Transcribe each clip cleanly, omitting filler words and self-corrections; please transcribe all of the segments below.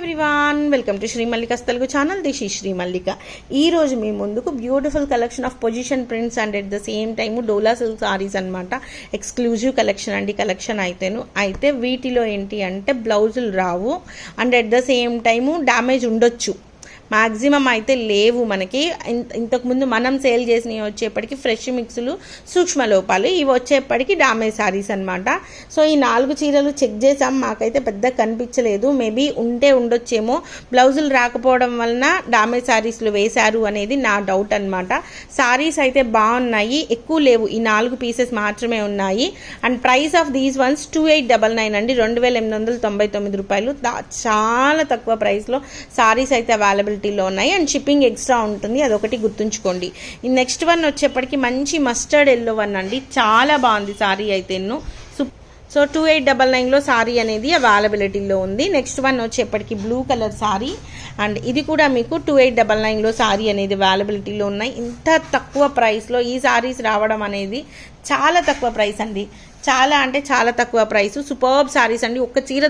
Everyone, welcome to Sri Mallika's Telugu channel. This is Sri Mallika. ఈ రోజు మీ ముందుకు beautiful collection of position prints and at the same time Dola silk saris అనమాట. Exclusive collection అండి. Collection అయితే వీటిలో ఏంటి అంటే బ్లౌజులు రావు and at the same time damage ఉండొచ్చు. మ్యాక్సిమం అయితే లేవు మనకి. ఇంతకుముందు మనం సేల్ చేసినవి వచ్చేప్పటికి ఫ్రెష్ మిక్స్లు, సూక్ష్మ లోపాలు, ఇవి వచ్చేప్పటికి డామేజ్ సారీస్ అనమాట. సో ఈ 4 చీరలు చెక్ చేసాం, మాకైతే పెద్ద కనిపించలేదు. మేబీ ఉంటే ఉండొచ్చేమో, బ్లౌజులు రాకపోవడం వలన డామేజ్ సారీస్లు వేశారు అనేది నా డౌట్ అనమాట. సారీస్ అయితే బాగున్నాయి, ఎక్కువ లేవు, ఈ 4 పీసెస్ మాత్రమే ఉన్నాయి. And price of these once 2899 అండి, 2899 రూపాయలు. చాలా తక్కువ ప్రైస్లో సారీస్ అయితే అవైలబిలిటీలో ఉన్నాయి. అండ్ షిప్పింగ్ ఎక్స్ట్రా ఉంటుంది, అదొకటి గుర్తుంచుకోండి. ఈ నెక్స్ట్ వన్ వచ్చేప్పటికి మంచి మస్టర్డ్ ఎల్లో వన్ అండి, చాలా బాగుంది సారీ అయితే. సో 2899లో సారీ అనేది అవైలబిలిటీలో ఉంది. నెక్స్ట్ వన్ వచ్చేప్పటికి బ్లూ కలర్ సారీ, అండ్ ఇది కూడా మీకు 2899లో సారీ అనేది అవైలబిలిటీలో ఉన్నాయి. ఇంత తక్కువ ప్రైస్లో ఈ సారీస్ రావడం అనేది చాలా తక్కువ ప్రైస్ అండి, చాలా అంటే చాలా తక్కువ ప్రైస్. సూపర్బ్ సారీస్ అండి, ఒక్క చీర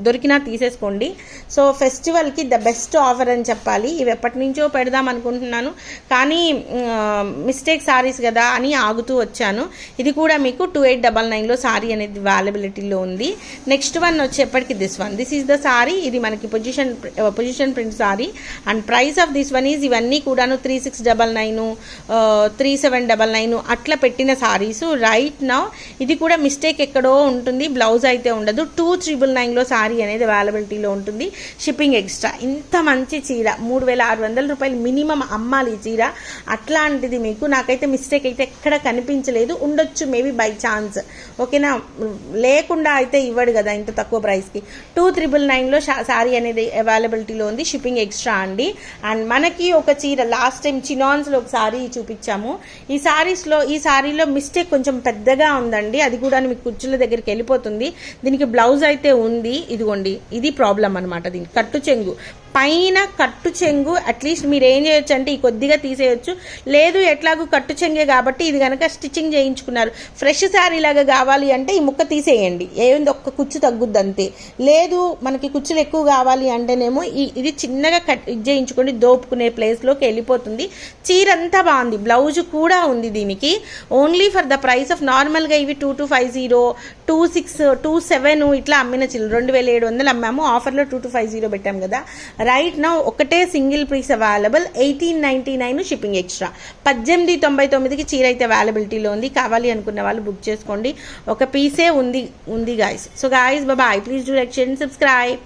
దొరికినా తీసేసుకోండి. సో ఫెస్టివల్కి ద బెస్ట్ ఆఫర్ అని చెప్పాలి. ఇవి ఎప్పటి నుంచో పెడదాం అనుకుంటున్నాను, కానీ మిస్టేక్ సారీస్ కదా అని ఆగుతూ వచ్చాను. ఇది కూడా మీకు 2899లో సారీ అనేది అవైలబిలిటీలో ఉంది. నెక్స్ట్ వన్ వచ్చేప్పటికి దిస్ ఈజ్ ద సారీ. ఇది మనకి position print sorry. And price of this one is, ఇవన్నీ కూడాను 3699, 3799 అట్లా పెట్టిన సారీస్. రైట్ నౌ ఇది కూడా మిస్టేక్ ఎక్కడో ఉంటుంది, బ్లౌజ్ అయితే ఉండదు. 2399లో సారీ అనేది అవైలబిలిటీలో ఉంటుంది, షిప్పింగ్ ఎక్స్ట్రా. ఇంత మంచి చీర 3600 రూపాయలు మినిమం అమ్మాలి ఈ చీర. అట్లాంటిది మీకు నాకైతే మిస్టేక్ అయితే ఎక్కడ కనిపించలేదు. ఉండొచ్చు మేబీ బై ఛాన్స్, ఓకేనా, లేకుండా అయితే ఇవ్వడు కదా ఇంత తక్కువ ప్రైస్కి. 2999లో సారీ అనేది అవైలబిలిటీలో ఉంది, షిప్పింగ్ ఎక్స్ట్రా అండి. అండ్ మనకి ఒక చీర లాస్ట్ టైం చినాన్స్లో ఒక సారీ చూపించాము. ఈ సారీలో మిస్టేక్ కొంచెం పెద్దగా ఉందండి, అది కూడా మీకు కుర్చీల దగ్గరికి వెళ్ళిపోతుంది. దీనికి బ్లౌజ్ అయితే ఉంది, ఇదిగోండి, ఇది ప్రాబ్లం అనమాట. దీనికి కట్టు చెంగు, పైన కట్టు చెంగు అట్లీస్ట్ మీరు ఏం చేయొచ్చు అంటే ఈ కొద్దిగా తీసేయచ్చు. లేదు ఎట్లాగూ కట్టు చెంగే కాబట్టి ఇది కనుక స్టిచ్చింగ్ చేయించుకున్నారు, ఫ్రెష్ శారీ లాగా కావాలి అంటే ఈ ముక్క తీసేయండి, ఏంది ఒక్క కుచ్చు తగ్గుద్ది అంతే. లేదు మనకి కుచ్చులు ఎక్కువ కావాలి అంటేనేమో ఇది చిన్నగా ఇది చేయించుకోండి, దోపుకునే ప్లేస్లోకి వెళ్ళిపోతుంది. చీర అంతా బాగుంది, బ్లౌజ్ కూడా ఉంది దీనికి. Only for the price of నార్మల్గా ఇవి 2250, 26, 27 ఇట్లా అమ్మిన చీరలు 2700 అమ్మాము. ఆఫర్లో 2250 పెట్టాం కదా. రైట్ నౌ ఒకటే single piece available, 1899 shipping extra. 1899కి చీర అయితే అవైలబిలిటీలో ఉంది. కావాలి అనుకున్న వాళ్ళు బుక్ చేసుకోండి, ఒక పీసే ఉంది guys. So guys bye, please do like, share and subscribe.